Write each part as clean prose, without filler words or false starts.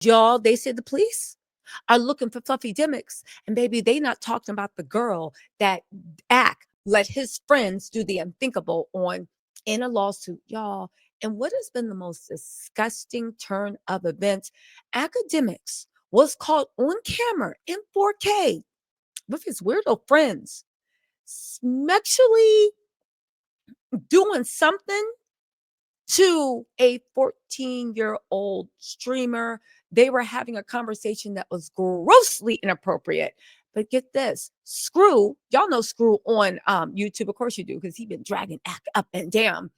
Y'all, they said the police are looking for Fluffy Dimmicks. And baby, they not talking about the girl that Ack let his friends do the unthinkable on in a lawsuit, y'all. And what has been the most disgusting turn of events? Academics was caught on camera in 4K with his weirdo friends, actually doing something to a 14-year-old streamer. They were having a conversation that was grossly inappropriate. But get this, Screw, y'all know Screw on YouTube, of course you do, because he's been dragging Ack up and down.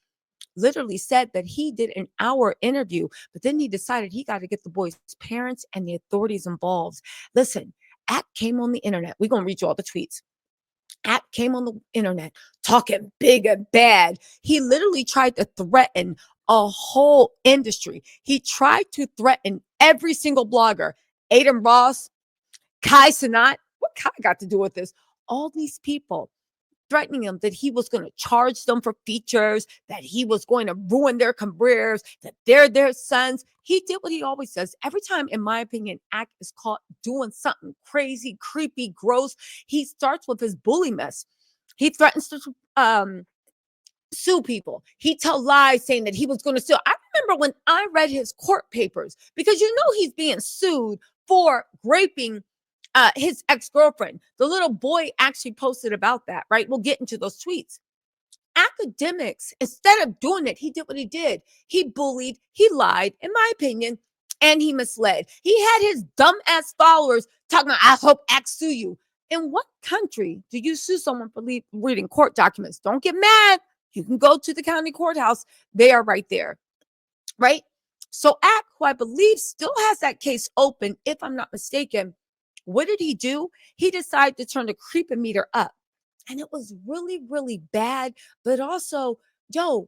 Literally said that he did an hour interview, but then he decided he got to get the boy's parents and the authorities involved. Listen, Ack came on the internet. We're going to read you all the tweets. App came on the internet talking big and bad. He literally tried to threaten a whole industry. He tried to threaten every single blogger. Aiden Ross, Kai Sanat. What Kai got to do with this? All these people threatening him that he was going to charge them for features, that he was going to ruin their careers, that they're their sons. He did what he always does. Every time, in my opinion, Ack is caught doing something crazy, creepy, gross, he starts with his bully mess. He threatens to sue people. He tell lies saying that he was going to sue. I remember when I read his court papers, because you know he's being sued for raping his ex-girlfriend. The little boy actually posted about that, right? We'll get into those tweets. Academics, instead of doing it, he did what he did. He bullied, he lied, in my opinion, and he misled. He had his dumb ass followers talking about, I hope Ack sue you. In what country do you sue someone for reading court documents? Don't get mad. You can go to the county courthouse. They are right there, right? So Ack, who I believe still has that case open, if I'm not mistaken, what did he do? He decided to turn the creepometer up. And it was really, really bad. But also,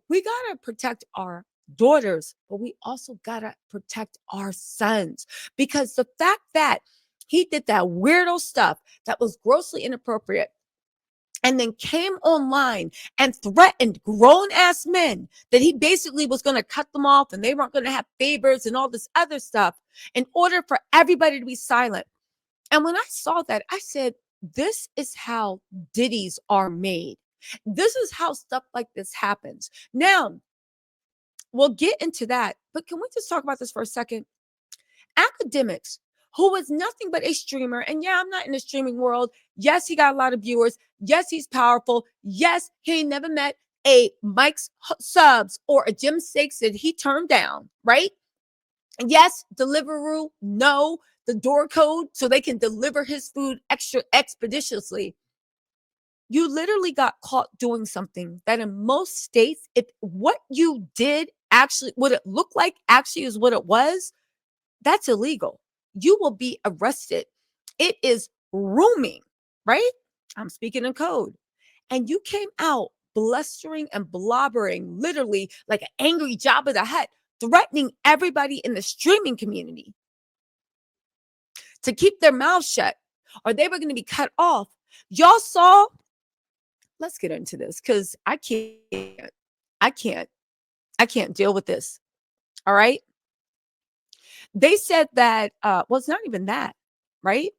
we got to protect our daughters, but we also got to protect our sons. Because the fact that he did that weirdo stuff that was grossly inappropriate and then came online and threatened grown ass men that he basically was going to cut them off and they weren't going to have favors and all this other stuff in order for everybody to be silent. And when I saw that, I said, this is how ditties are made. This is how stuff like this happens. Now, we'll get into that, but can we just talk about this for a second? Academics, who is nothing but a streamer, and yeah, I'm not in the streaming world. Yes, he got a lot of viewers. Yes, he's powerful. Yes, he ain't never met a Mike's Subs or a Jim Steaks that he turned down, right? Yes, Deliveroo, no, the door code so they can deliver his food extra expeditiously. You literally got caught doing something that in most states, if what you did actually, what it looked like actually is what it was, that's illegal. You will be arrested. It is grooming, right? I'm speaking in code. And you came out blustering and blobbering, literally like an angry Jabba the Hutt, threatening everybody in the streaming community to keep their mouths shut or they were going to be cut off. Y'all saw, let's get into this because I can't deal with this. All right. They said that, well, it's not even that, right?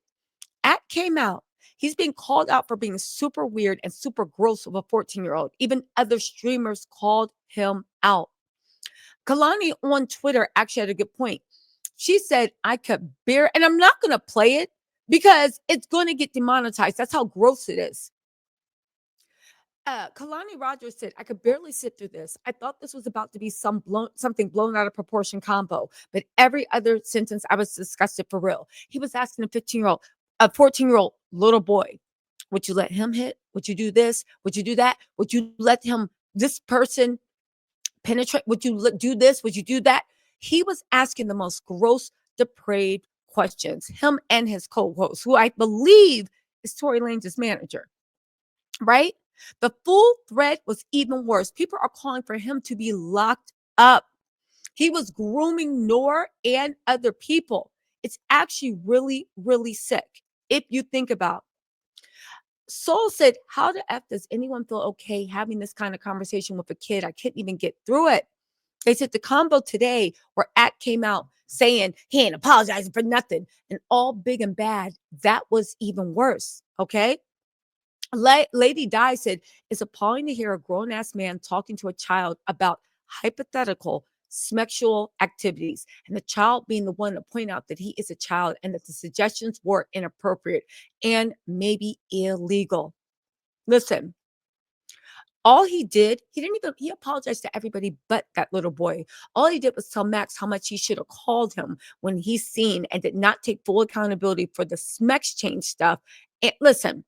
Ack came out. He's being called out for being super weird and super gross with a 14-year-old. Even other streamers called him out. Kalani on Twitter actually had a good point. She said, I could bear, and I'm not going to play it because it's going to get demonetized. That's how gross it is. Kalani Rogers said, I could barely sit through this. I thought this was about to be something blown out of proportion combo, but every other sentence I was disgusted for real. He was asking a 14-year-old little boy, would you let him hit? Would you do this? Would you do that? Would you let this person penetrate? Would you do this? Would you do that? He was asking the most gross, depraved questions, him and his co-host, who I believe is Tory Lanez's manager, right? The full threat was even worse. People are calling for him to be locked up. He was grooming Noor and other people. It's actually really, really sick if you think about. Soul said, how the F does anyone feel okay having this kind of conversation with a kid? I couldn't even get through it. They said the combo today where Act came out saying he ain't apologizing for nothing and all big and bad, that was even worse. Okay. Lady Di said, it's appalling to hear a grown ass man talking to a child about hypothetical sexual activities, and the child being the one to point out that he is a child and that the suggestions were inappropriate and maybe illegal. Listen, all he did, he apologized to everybody but that little boy. All he did was tell Max how much he should have called him when he's seen and did not take full accountability for the Smex change stuff. And listen,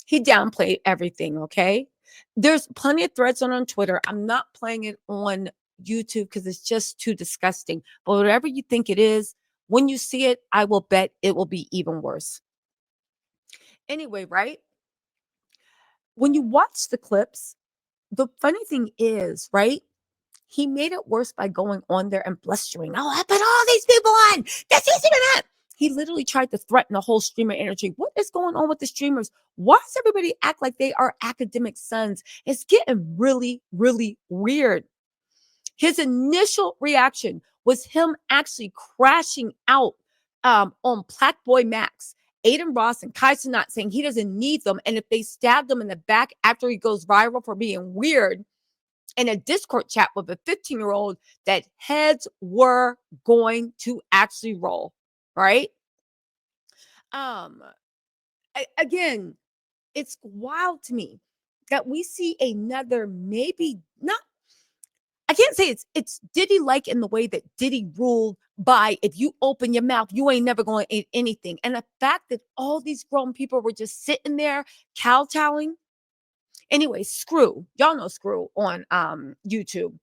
he downplayed everything, okay? There's plenty of threads on Twitter. I'm not playing it on YouTube because it's just too disgusting. But whatever you think it is, when you see it, I will bet it will be even worse. Anyway, right? When you watch the clips, the funny thing is, right? He made it worse by going on there and blustering. Oh, I put all these people on. This isn't that. He literally tried to threaten the whole streamer energy. What is going on with the streamers? Why does everybody act like they are academic sons? It's getting really, really weird. His initial reaction was him actually crashing out on Black Boy Max, Aiden Ross, and Kai Cenat, saying he doesn't need them. And if they stabbed him in the back after he goes viral for being weird, in a Discord chat with a 15-year-old, that heads were going to actually roll, right? Um, again, it's wild to me that we see another, maybe not, I can't say it's Diddy like in the way that Diddy ruled by, if you open your mouth, you ain't never going to eat anything. And the fact that all these grown people were just sitting there kowtowing. Anyway, Screw, y'all know Screw on YouTube.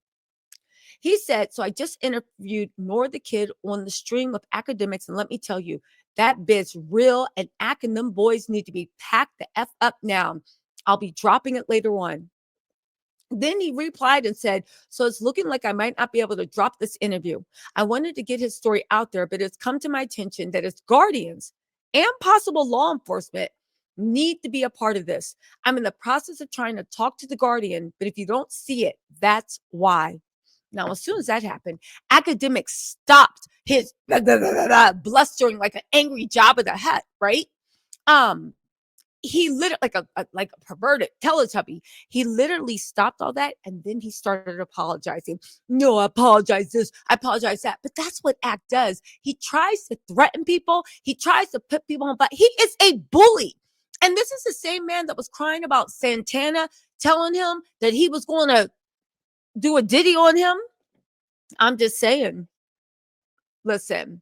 He said, so I just interviewed Nor the Kid on the stream of Academics, and let me tell you, that bit's real, and Ack and them boys need to be packed the F up now. I'll be dropping it later on. Then he replied and said, so it's looking like I might not be able to drop this interview. I wanted to get his story out there, but it's come to my attention that his guardians and possible law enforcement need to be a part of this. I'm in the process of trying to talk to the guardian, but if you don't see it, that's why. Now, as soon as that happened, Academics stopped his blustering like an angry Jabba the Hutt, right? Um, he literally like a perverted Teletubby. He literally stopped all that and then he started apologizing. No, I apologize this, I apologize that. But that's what Act does. He tries to threaten people. He tries to put people on, but he is a bully. And this is the same man that was crying about Santana telling him that he was going to do a ditty on him. I'm just saying, listen.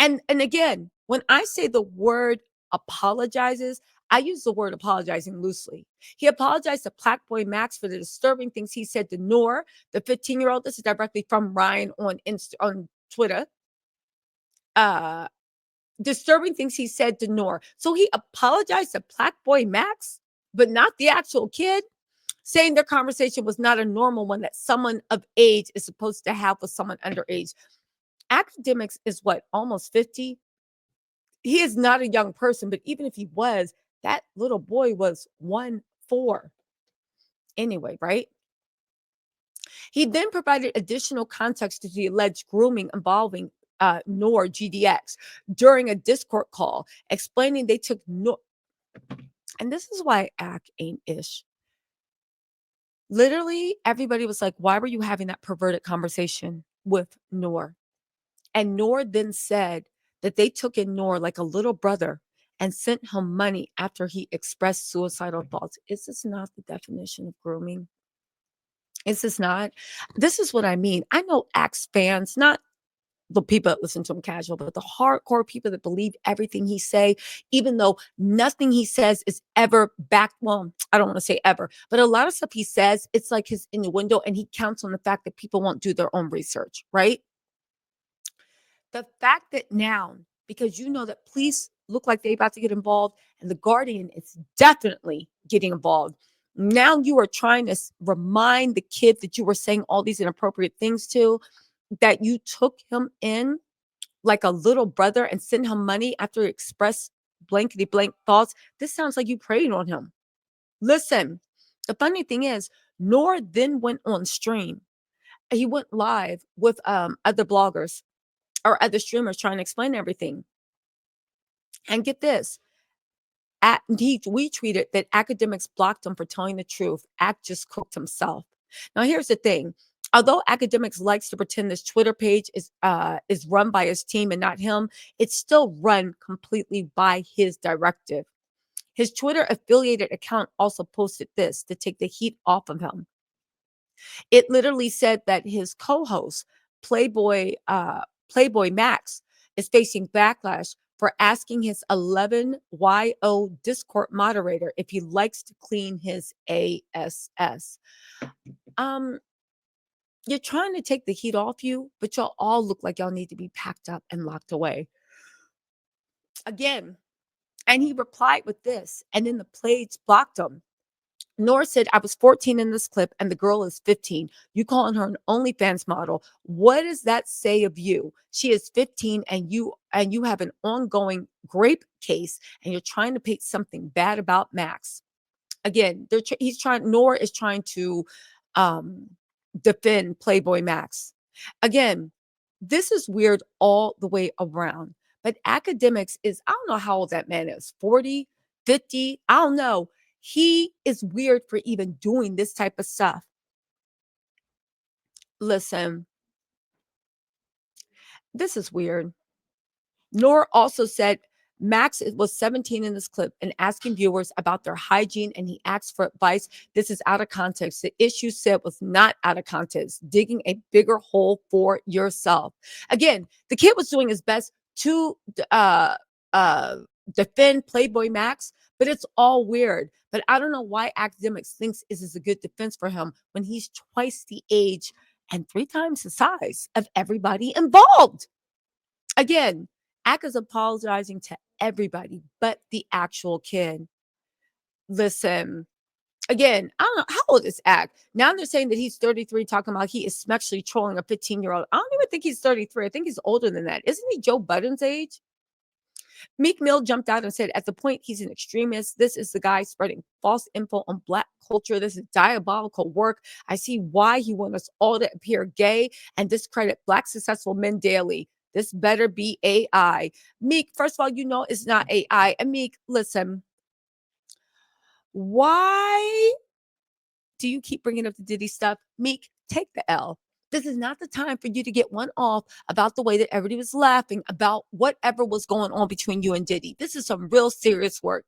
And again, when I say the word apologizes, I use the word apologizing loosely. He apologized to Black Boy Max for the disturbing things he said to Noor, the 15-year-old. This is directly from Ryan on Twitter. Disturbing things he said to Noor. So he apologized to Black Boy Max, but not the actual kid, saying their conversation was not a normal one that someone of age is supposed to have with someone underage. Academics is what, almost 50? He is not a young person, but even if he was, that little boy was 1-4. Anyway, right? He then provided additional context to the alleged grooming involving Noor GDX during a Discord call, explaining they took Noor. And this is why Ack ain't ish. Literally, everybody was like, why were you having that perverted conversation with Noor? And Noor then said that they took in Noor like a little brother and sent him money after he expressed suicidal thoughts. Is this not the definition of grooming? Is this not? This is what I mean. I know Axe fans, not the people that listen to him casual, but the hardcore people that believe everything he say, even though nothing he says is ever backed. Well, I don't want to say ever, but a lot of stuff he says, it's like his innuendo, and he counts on the fact that people won't do their own research, right? The fact that now, because you know that police look like they about to get involved and the guardian is definitely getting involved. Now you are trying to remind the kid that you were saying all these inappropriate things to, that you took him in like a little brother and sent him money after he expressed blankety blank thoughts. This sounds like you preyed on him. Listen, the funny thing is, Noor then went on stream he went live with other bloggers or other streamers trying to explain everything. And get this, he retweeted that academics blocked him for telling the truth. Act just cooked himself. Now, here's the thing. Although academics likes to pretend this Twitter page is run by his team and not him, it's still run completely by his directive. His Twitter affiliated account also posted this to take the heat off of him. It literally said that his co-host, Playboy Max, is facing backlash for asking his 11YO Discord moderator if he likes to clean his ASS. Um, you're trying to take the heat off you, but y'all all look like y'all need to be packed up and locked away. Again, and he replied with this, and then the page blocked him. Nora said, I was 14 in this clip and the girl is 15. You calling her an OnlyFans model. What does that say of you? She is 15 and you have an ongoing grape case and you're trying to paint something bad about Max. Again, Nora is trying to um defend Playboy Max. Again, this is weird all the way around. But academics is, I don't know how old that man is, 40, 50, I don't know. He is weird for even doing this type of stuff. Listen, this is weird. Nor also said Max was 17 in this clip and asking viewers about their hygiene and he asked for advice. This is out of context. The issue said was not out of context, digging a bigger hole for yourself. Again, the kid was doing his best to defend Playboy Max, but it's all weird. But I don't know why academics thinks this is a good defense for him when he's twice the age and 3 times the size of everybody involved. Again, Ack is apologizing to everybody but the actual kid. Listen, again, I don't know how old is Ack. Now they're saying that he's 33, talking about he is sexually trolling a 15-year-old. I don't even think he's 33. I think he's older than that. Isn't he Joe Budden's age? Meek Mill jumped out and said, at the point he's an extremist, this is the guy spreading false info on Black culture. This is diabolical work. I see why he wants us all to appear gay and discredit Black successful men daily. This better be AI. Meek, first of all, you know it's not AI. And Meek, listen, why do you keep bringing up the Diddy stuff? Meek, take the L. This is not the time for you to get one off about the way that everybody was laughing about whatever was going on between you and Diddy. This is some real serious work.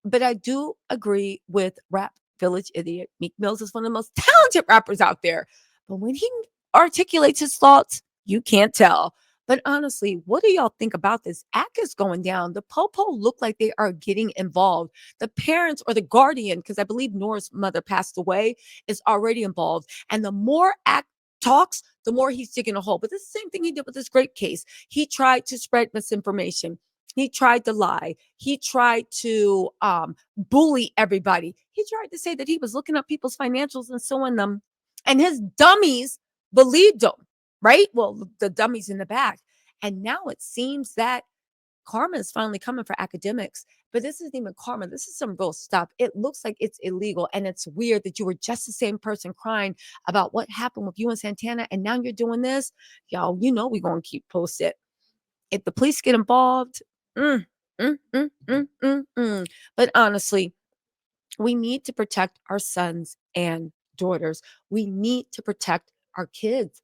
But I do agree with Rap Village Idiot. Meek Mills is one of the most talented rappers out there. But when he articulates his thoughts, you can't tell. But honestly, what do y'all think about this? Act is going down. The Popo look like they are getting involved. The parents or the guardian, because I believe Nora's mother passed away, is already involved. And the more Act talks, the more he's digging a hole. But this is the same thing he did with this grape case. He tried to spread misinformation. He tried to lie. He tried to bully everybody. He tried to say that he was looking up people's financials and suing them. And his dummies believed him, right? Well, the dummies in the back. And now it seems that karma is finally coming for academics. But this isn't even karma. This is some real stuff. It looks like it's illegal. And it's weird that you were just the same person crying about what happened with you and Santana. And now you're doing this. Y'all, you know we're going to keep posted. If the police get involved, mm, mm, mm, mm, mm, mm. But honestly, we need to protect our sons and daughters. We need to protect our kids.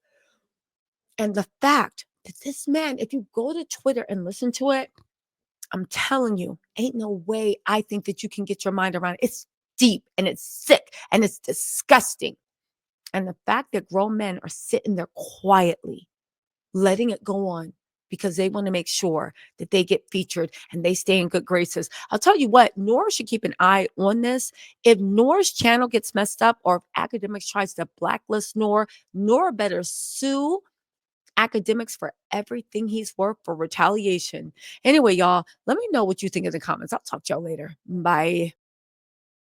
And the fact that this man, if you go to Twitter and listen to it, I'm telling you, ain't no way I think that you can get your mind around it. It's deep and it's sick and it's disgusting. And the fact that grown men are sitting there quietly, letting it go on because they want to make sure that they get featured and they stay in good graces. I'll tell you what, Nora should keep an eye on this. If Nora's channel gets messed up or if Academics tries to blacklist Nora better sue Academics for everything he's worth for retaliation. Anyway, y'all, let me know what you think in the comments. I'll talk to y'all later. Bye.